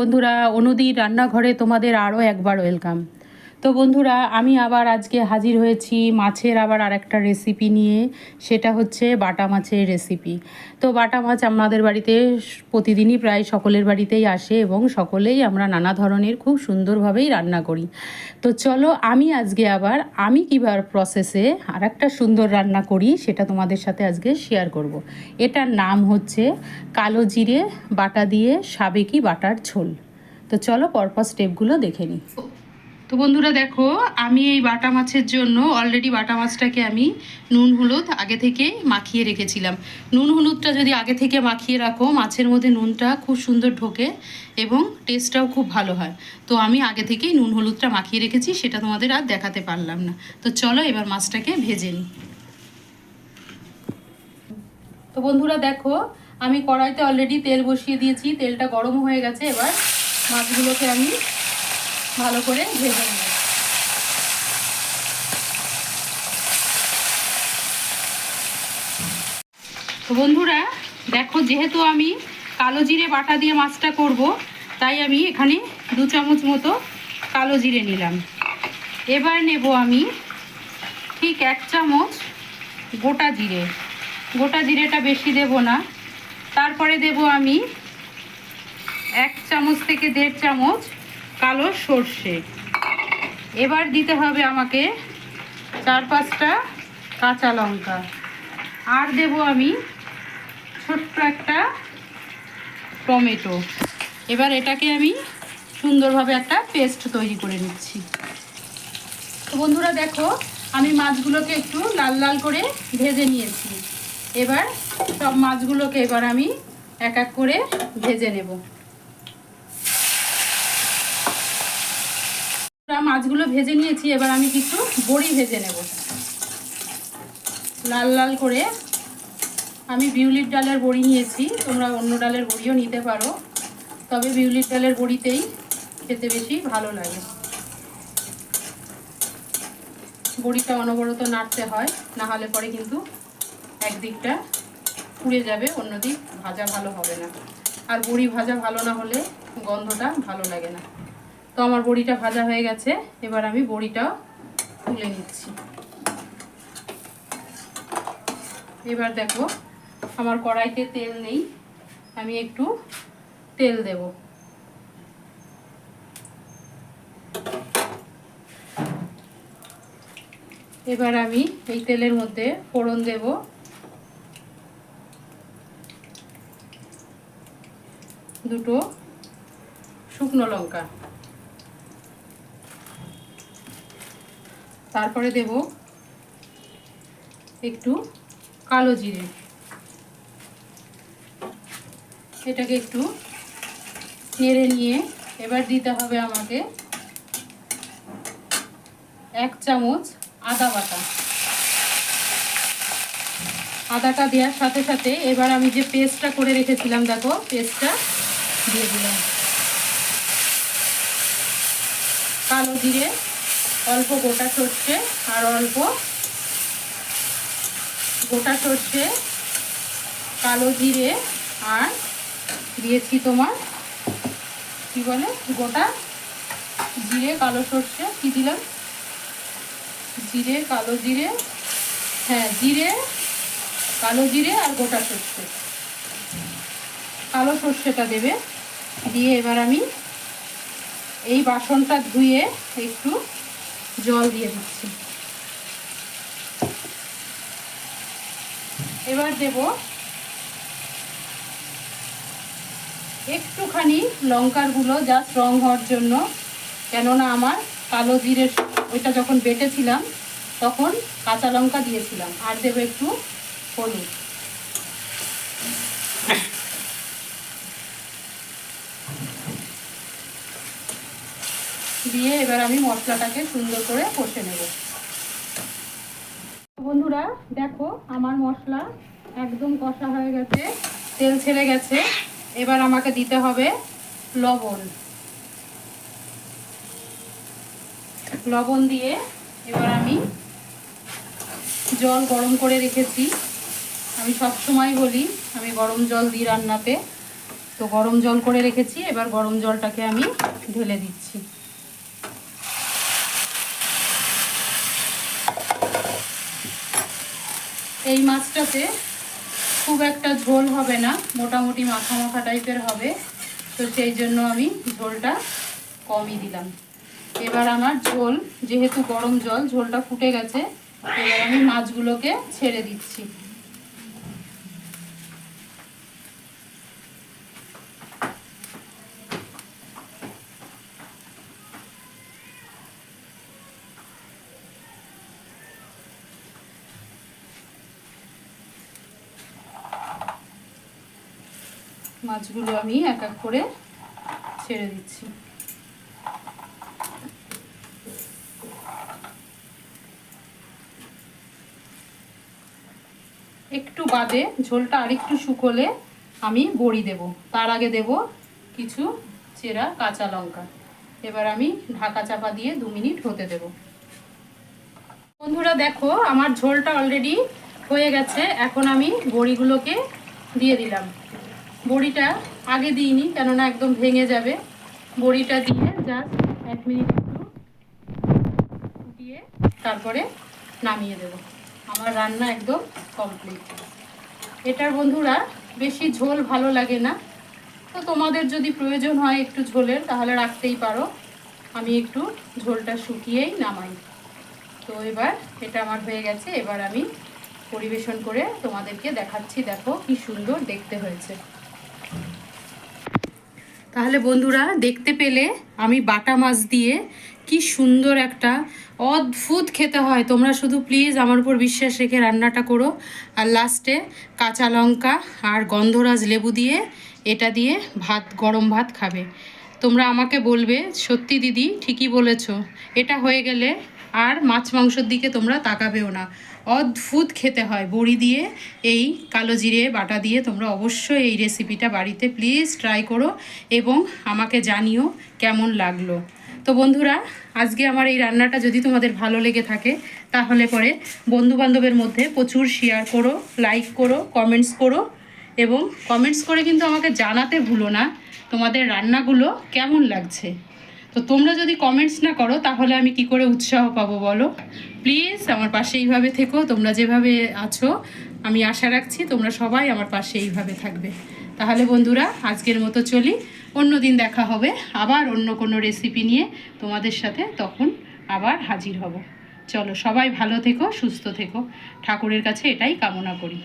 বন্ধুরা, অনুদির রান্নাঘরে তোমাদের আরও একবার ওয়েলকাম। তো বন্ধুরা, আমি আবার আজকে হাজির হয়েছি মাছের আবার আরেকটা রেসিপি নিয়ে। সেটা হচ্ছে বাটা মাছের রেসিপি। তো বাটা মাছ আমাদের বাড়িতে প্রতিদিনই প্রায় সকলের বাড়িতেই আসে এবং সকলেই আমরা নানা ধরনের খুব সুন্দরভাবেই রান্না করি। তো চলো আজকে আমি কীভাবে প্রসেসে আরেকটা সুন্দর রান্না করি সেটা তোমাদের সাথে আজকে শেয়ার করব। এটার নাম হচ্ছে কালো জিরে বাটা দিয়ে সাবেকি বাটার ঝোল। তো চলো পরপর স্টেপগুলো দেখে নিই। তো বন্ধুরা দেখো, আমি এই বাটা মাছের জন্য অলরেডি বাটা মাছটাকে আমি নুন হলুদ আগে থেকেই মাখিয়ে রেখেছিলাম। নুন হলুদটা যদি আগে থেকে মাখিয়ে রাখো, মাছের মধ্যে নুনটা খুব সুন্দর ঢোকে এবং টেস্টটাও খুব ভালো হয়। তো আমি আগে থেকেই নুন হলুদটা মাখিয়ে রেখেছি, সেটা তোমাদের আর দেখাতে পারলাম না। তো চলো এবার মাছটাকে ভেজে নিই। তো বন্ধুরা দেখো, আমি কড়াইতে অলরেডি তেল বসিয়ে দিয়েছি, তেলটা গরম হয়ে গেছে। এবার মাছগুলোকে আমি ভালো করে ভেজে নেব। তো বন্ধুরা দেখো, যেহেতু আমি কালো জিরে বাটা দিয়ে মাছটা করব, তাই আমি এখানে 2 চামচ মতো কালো জিরে নিলাম। এবার নেব আমি ঠিক 1 চামচ গোটা জিরে। গোটা জিরেটা বেশি দেব না। তারপরে দেব আমি 1 চামচ থেকে 1.5 চামচ কালো সর্ষে। এবার দিতে হবে আমাকে 4-5টা কাঁচা লঙ্কা। আর দেব আমি ছোট্ট একটা টমেটো। এবার এটাকে আমি সুন্দরভাবে একটা পেস্ট তৈরি করে নিচ্ছি। তো বন্ধুরা দেখো, আমি মাছগুলোকে একটু লাল লাল করে ভেজে নিয়েছি। এবার সব মাছগুলোকে এবার আমি এক এক করে ভেজে নেব। মাছগুলো ভেজে নিয়েছি, এবার আমি কিছু বড়ি ভেজে নেব লাল লাল করে। আমি বিউলির ডালের বড়ি নিয়েছি, তোমরা অন্য ডালের বড়িও নিতে পারো, তবে বিউলির ডালের বড়িতেই খেতে বেশি ভালো লাগে। বড়িটা অনবরত নাড়তে হয়, না হলে পরে কিন্তু একদিকটা পুড়ে যাবে, অন্যদিক ভাজা ভালো হবে না। আর বড়ি ভাজা ভালো না হলে গন্ধটা ভালো লাগে না। তো আমার বড়িটা ভাজা হয়ে গেছে, এবার আমি বড়িটাও তুলে নিচ্ছি। এবার দেখো, আমার কড়াইতে তেল নেই, আমি একটু তেল দেব। এবার আমি এই তেলের মধ্যে ফোড়ন দেব। দুটো শুকনো লঙ্কা। তারপরে দেব একটু কালো জিরে। এটাকে একটু নেড়ে নিয়ে এবার দিতে হবে আমাকে 1 চামচ আদা বাটা। আদাটা দেওয়ার সাথে সাথে এবার আমি যে পেস্টটা করে রেখেছিলাম, দেখো পেস্টটা দিয়ে দিলাম। কালো জিরে, অল্প গোটা সর্ষে আর অল্প গোটা সর্ষে, কালো জিরে আর দিয়েছি তোমার কি বলে গোটা জিরে, কালো সর্ষে, কি দিলাম, জিরে, কালো জিরে, হ্যাঁ জিরে, কালো জিরে আর গোটা সর্ষে। কালো সর্ষেটা দেবে। দিয়ে এবার আমি এই বাসনটা ধুয়ে একটু জল দিয়ে দিচ্ছি। এবার দেব একটুখানি লঙ্কার গুঁড়ো, জাস্ট রং হওয়ার জন্য, কেননা আমার কালো জিরে ওইটা যখন বেটেছিলাম তখন কাঁচা লঙ্কা দিয়েছিলাম। আর দেব একটু হলুদ। দিয়ে এবার আমি মশলাটাকে সুন্দর করে কষে নেব। বন্ধুরা দেখো, আমার মশলা একদম কষা হয়ে গেছে, তেল ছেড়ে গেছে। এবার আমাকে দিতে হবে লবণ। লবণ দিয়ে এবার আমি জল গরম করে রেখেছি। আমি সব সময় বলি আমি গরম জল দিই রান্নাতে, তো গরম জল করে রেখেছি, এবার গরম জলটাকে আমি ঢেলে দিচ্ছি। এই মাছটাতে খুব একটা ঝোল হবে না, মোটামুটি মাখা মাখা টাইপের হবে, তো সেই জন্য আমি ঝোলটা কমই দিলাম। এবার আমার ঝোল, যেহেতু গরম জল, ঝোলটা ফুটে গেছে, এবার আমি মাছগুলোকে ছেড়ে দিচ্ছি। মাছগুলো আমি এক এক করে ছেড়ে দিচ্ছি। একটু বাদে ঝোলটা আরেকটু শুকোলে আমি বড়ি দেব, তার আগে দেব কিছু চেরা কাঁচা লঙ্কা। এবার আমি ঢাকা চাপা দিয়ে 2 মিনিট হতে দেব। বন্ধুরা দেখো, আমার ঝোলটা অলরেডি হয়ে গেছে। এখন আমি বড়িগুলোকে দিয়ে দিলাম। বড়িটা আগে দিইনি, কেননা একদম ভেঙে যাবে। বড়িটা দিয়ে জাস্ট 1 মিনিট একটু ফুটিয়ে তারপরে নামিয়ে দেব। আমার রান্না একদম কমপ্লিট। এটার বন্ধুরা বেশি ঝোল ভালো লাগে না, তো তোমাদের যদি প্রয়োজন হয় একটু ঝোলের তাহলে রাখতেই পারো। আমি একটু ঝোলটা শুকিয়েই নামাই। তো এবার এটা আমার হয়ে গেছে, এবার আমি পরিবেশন করে তোমাদেরকে দেখাচ্ছি। দেখো কি সুন্দর দেখতে হয়েছে। তাহলে বন্ধুরা দেখতে পেলে আমি বাটা মাছ দিয়ে কি সুন্দর একটা অদ্ভুত খেতে হয়। তোমরা শুধু প্লিজ আমার উপর বিশ্বাস রেখে রান্নাটা করো, আর লাস্টে কাঁচা লঙ্কা আর গন্ধরাজ লেবু দিয়ে এটা দিয়ে ভাত, গরম ভাত খাবে। তোমরা আমাকে বলবে সত্যি দিদি ঠিকই বলেছো, এটা হয়ে গেলে আর মাছ মাংসের দিকে তোমরা তাকাবেও না। অদ্ভুত খেতে হয় বড়ি দিয়ে, এই কালো জিরে বাটা দিয়ে। তোমরা অবশ্যই এই রেসিপিটা বাড়িতে প্লিজ ট্রাই করো এবং আমাকে জানিও কেমন লাগলো। তো বন্ধুরা, আজকে আমার এই রান্নাটা যদি তোমাদের ভালো লেগে থাকে তাহলে পরে বন্ধুবান্ধবের মধ্যে প্রচুর শেয়ার করো, লাইক করো, কমেন্টস করো, এবং কমেন্টস করে কিন্তু আমাকে জানাতে ভুলো না তোমাদের রান্নাগুলো কেমন লাগছে। তো তোমরা যদি কমেন্টস না করো তাহলে আমি কি করে উৎসাহ পাবো বলো? প্লিজ আমার পাশে এইভাবে থেকো। তোমরা যেভাবে আছো আমি আশা রাখছি তোমরা সবাই আমার পাশে এইভাবে থাকবে। তাহলে বন্ধুরা আজকের মতো চলি, অন্য দিন দেখা হবে আবার অন্য কোনো রেসিপি নিয়ে তোমাদের সাথে, তখন আবার হাজির হব। চলো, সবাই ভালো থেকো, সুস্থ থেকো, ঠাকুরের কাছে এটাই কামনা করি।